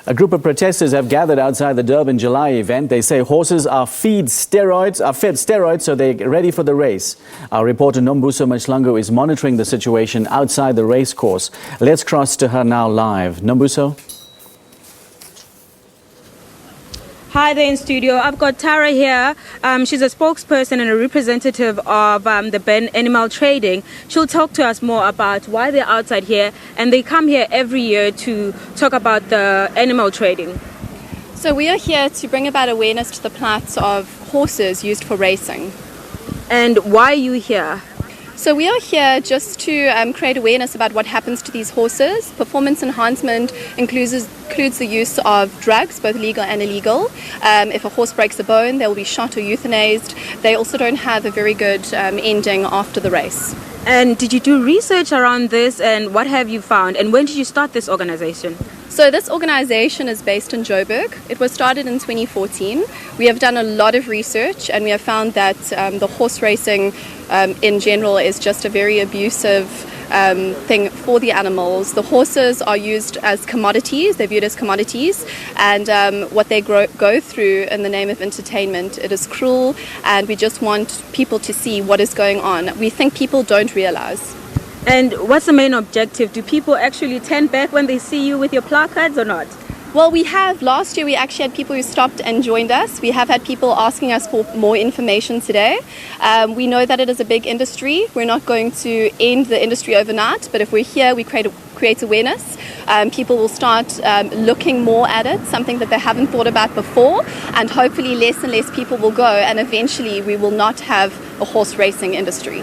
A group of protesters have gathered outside the Durban July event. They say horses are fed steroids so they're ready for the race. Our reporter Nombuso Mahlangu is monitoring the situation outside the race course. Let's cross to her now live. Nombuso? Hi there in studio. I've got Tara here. She's a spokesperson and a representative of the Ben Animal Trading. She'll talk to us more about why they're outside here, and they come here every year to talk about the animal trading. So we are here to bring about awareness to the plight of horses used for racing. And why are you here? So we are here just to create awareness about what happens to these horses. Performance enhancement includes the use of drugs, both legal and illegal. If a horse breaks a bone, they will be shot or euthanized. They also don't have a very good ending after the race. And did you do research around this, and what have you found? And when did you start this organization? So this organization is based in Joburg. It was started in 2014. We have done a lot of research, and we have found that the horse racing in general is just a very abusive thing for the animals. The horses are used as commodities, they're viewed as commodities, and what they go through in the name of entertainment, it is cruel, and we just want people to see what is going on. We think people don't realize. And what's the main objective? Do people actually turn back when they see you with your placards or not? Well, last year we actually had people who stopped and joined us. We have had people asking us for more information today. We know that it is a big industry. We're not going to end the industry overnight, but if we're here, we create awareness. People will start looking more at it, something that they haven't thought about before, and hopefully less and less people will go, and eventually we will not have a horse racing industry.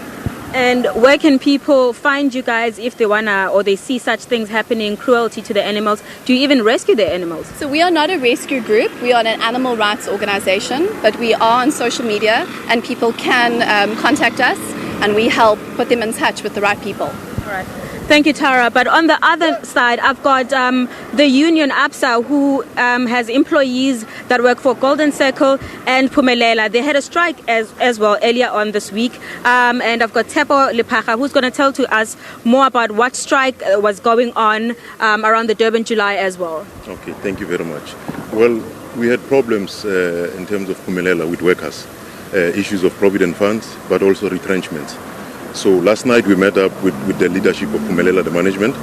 And where can people find you guys if they wanna, or they see such things happening, cruelty to the animals? Do you even rescue the animals? So we are not a rescue group. We are an animal rights organization, but we are on social media, and people can contact us, and we help put them in touch with the right people. All right. Thank you, Tara. But on the other side, I've got the union ABSA, who has employees that work for Golden Circle and Phumelela. They had a strike as well earlier on this week. And I've got Tepo Lepacha, who's going to tell to us more about what strike was going on around the Durban July as well. Okay, thank you very much. Well, we had problems in terms of Phumelela with workers, issues of provident funds, but also retrenchments. So last night we met up with the leadership of Phumelela, the management,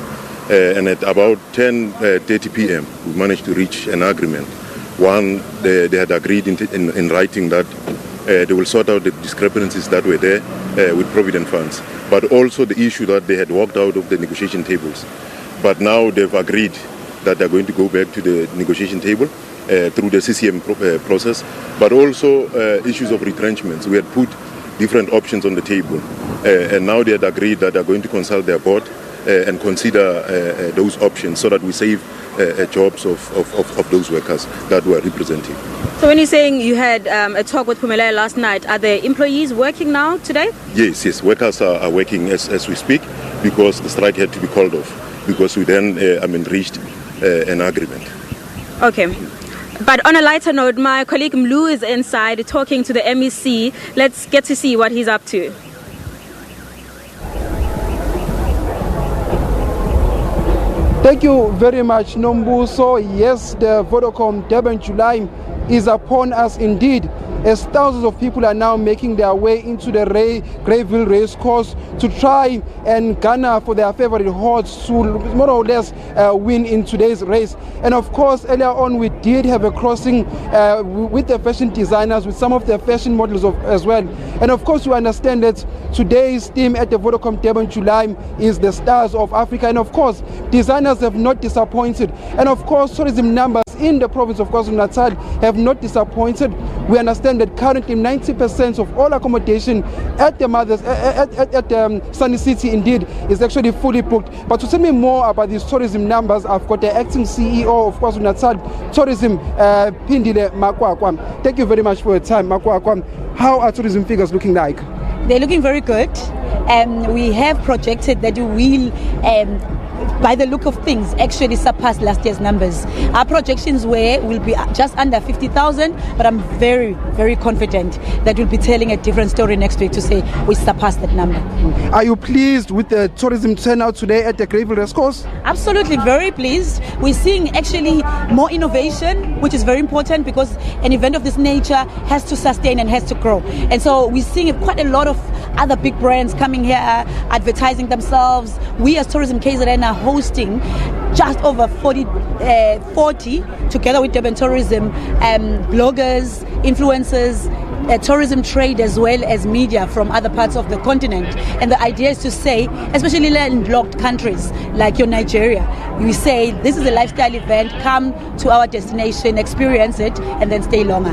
and at about 10:30 p.m. we managed to reach an agreement. One, they had agreed in writing that they will sort out the discrepancies that were there with provident funds, but also the issue that they had walked out of the negotiation tables. But now they've agreed that they're going to go back to the negotiation table through the CCM process, but also issues of retrenchments. We had put different options on the table, and now they had agreed that they're going to consult their board and consider those options so that we save jobs of those workers that we're representing. So when you're saying you had a talk with Phumelela last night, are the employees working now today? Yes, workers are working as we speak, because the strike had to be called off, because we then reached an agreement. Okay. But on a lighter note, my colleague Mlu is inside talking to the MEC. Let's get to see what he's up to. Thank you very much, Nombuso. Yes, the Vodacom Durban July is upon us indeed, as thousands of people are now making their way into the Greyville race course to try and garner for their favorite horse to more or less win in today's race. And of course, earlier on we did have a crossing with the fashion designers, with some of the fashion models as well. And of course, you understand that today's theme at the Vodacom Durban July is the stars of Africa. And of course, designers have not disappointed. And of course, tourism numbers in the province of KwaZulu-Natal have not disappointed. We understand that currently 90% of all accommodation at the Sunny City indeed is actually fully booked. But to tell me more about these tourism numbers, I've got the acting CEO of KwaZulu-Natal Tourism, Pindile Makwakwa. Thank you very much for your time, Makwakwa. How are tourism figures looking like? They're looking very good. We have projected that we will by the look of things, actually surpassed last year's numbers. Our projections will be just under 50,000, but I'm very, very confident that we'll be telling a different story next week to say we surpassed that number. Are you pleased with the tourism turnout today at the Greyville Racecourse? Absolutely, very pleased. We're seeing actually more innovation, which is very important because an event of this nature has to sustain and has to grow. And so we're seeing quite a lot of other big brands coming here, advertising themselves. We as Tourism KZN are hosting just over 40 together with Durban Tourism, bloggers, influencers, tourism trade as well as media from other parts of the continent. And the idea is to say, especially landlocked countries like your Nigeria, we say this is a lifestyle event, come to our destination, experience it, and then stay longer.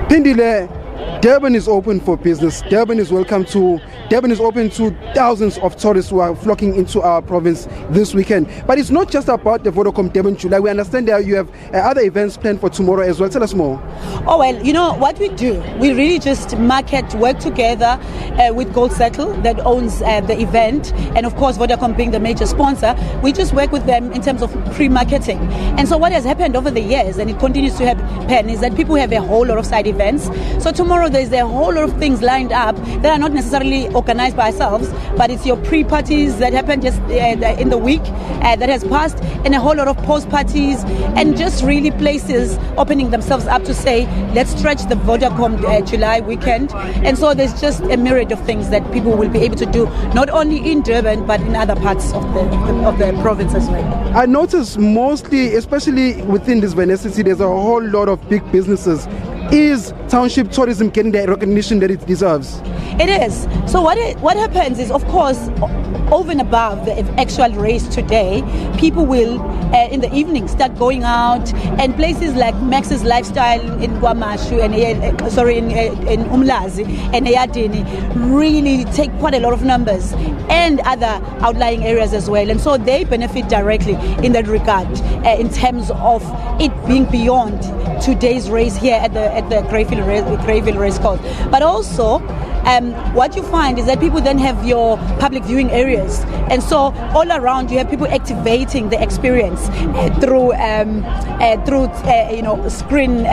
Pindile, Durban is open for business. Durban is open to thousands of tourists who are flocking into our province this weekend. But it's not just about the Vodacom Durban July. We understand that you have other events planned for tomorrow as well. Tell us more. Oh, well, you know what we do? We really just work together with Gold Settle that owns the event. And of course, Vodacom being the major sponsor, we just work with them in terms of pre-marketing. And so what has happened over the years, and it continues to happen, is that people have a whole lot of side events. So tomorrow there's a whole lot of things lined up that are not necessarily organized by ourselves, but it's your pre-parties that happened just in the week that has passed, and a whole lot of post-parties, and just really places opening themselves up to say, let's stretch the Vodacom July weekend. And so there's just a myriad of things that people will be able to do, not only in Durban, but in other parts of the province as well. I notice mostly, especially within this Venice city, there's a whole lot of big businesses. Is township tourism getting the recognition that it deserves? It is. So what happens is, of course, over and above the actual race today, people will in the evening start going out, and places like Max's Lifestyle in Kwamashu and in Umlazi and Eyadini really take quite a lot of numbers, and other outlying areas as well. And so they benefit directly in that regard, in terms of it being beyond today's race here at the Greyville Racecourse. But also, what you find is that people then have your public viewing areas, and so all around you have people activating the experience through screen,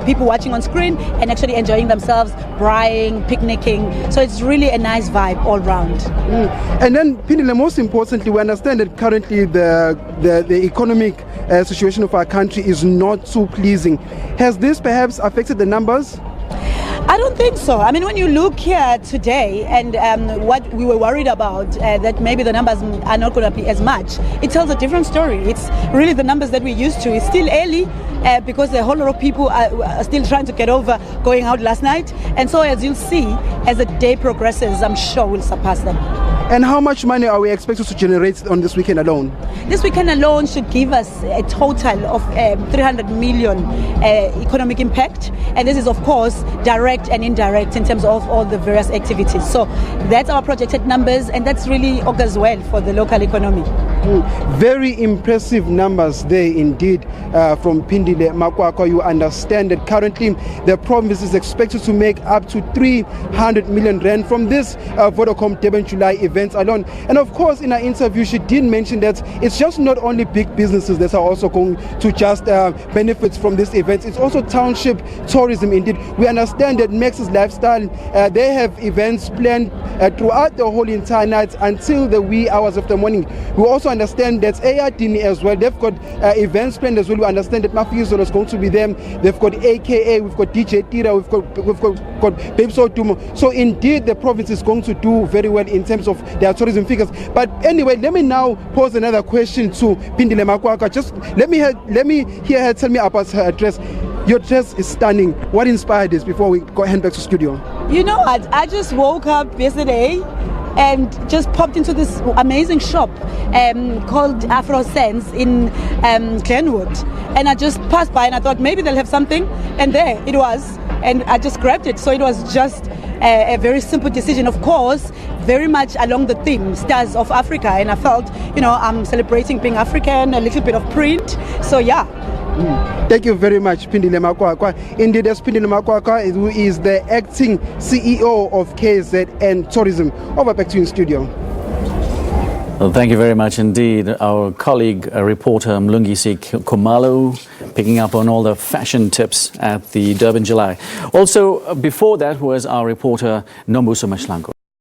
people watching on screen and actually enjoying themselves, braaiing, picnicking. So it's really a nice vibe all round. And then, Pindile, most importantly, we understand that currently the economic situation of our country is not too pleasing. Has this perhaps affected the numbers? I don't think so. I mean, when you look here today and what we were worried about, that maybe the numbers are not going to be as much, it tells a different story. It's really the numbers that we're used to. It's still early because a whole lot of people are still trying to get over going out last night. And so as you'll see, as the day progresses, I'm sure we'll surpass them. And how much money are we expected to generate on this weekend alone? This weekend alone should give us a total of 300 million economic impact. And this is, of course, direct and indirect in terms of all the various activities. So that's our projected numbers, and that's really augurs well for the local economy. Very impressive numbers there indeed from Pindile Makwakwa. You understand that currently the province is expected to make up to 300 million rand from this Vodacom Durban July event alone. And of course, in our interview, she did mention that it's just not only big businesses that are also going to just benefit from this event. It's also township tourism indeed. We understand that Max's Lifestyle, they have events planned throughout the whole entire night until the wee hours of the morning. We also understand that Eyadini as well, they've got events planned as well. We understand that Mafizo is going to be them. They've got AKA, we've got DJ Tira, we've got Babes Otumo. So indeed the province is going to do very well in terms of their tourism figures. But anyway, let me now pose another question to Pindile Makwakwa. Just let me hear her tell me about her dress. Your dress is stunning. What inspired this before we go hand back to studio? You know what? I just woke up yesterday and just popped into this amazing shop called Afro Sense in Glenwood. And I just passed by and I thought maybe they'll have something. And there it was. And I just grabbed it. So it was just a very simple decision. Of course, very much along the theme, Stars of Africa. And I felt, I'm celebrating being African, a little bit of print. So yeah. Thank you very much, Pindile Makwakwa. Indeed, as Pindile Makwakwa, who is the acting CEO of KZN Tourism. Over back to you in studio. Well, thank you very much indeed. Our colleague, reporter Mlungisi Khumalo, picking up on all the fashion tips at the Durban July. Also, before that was our reporter Nombuso Mahlangu.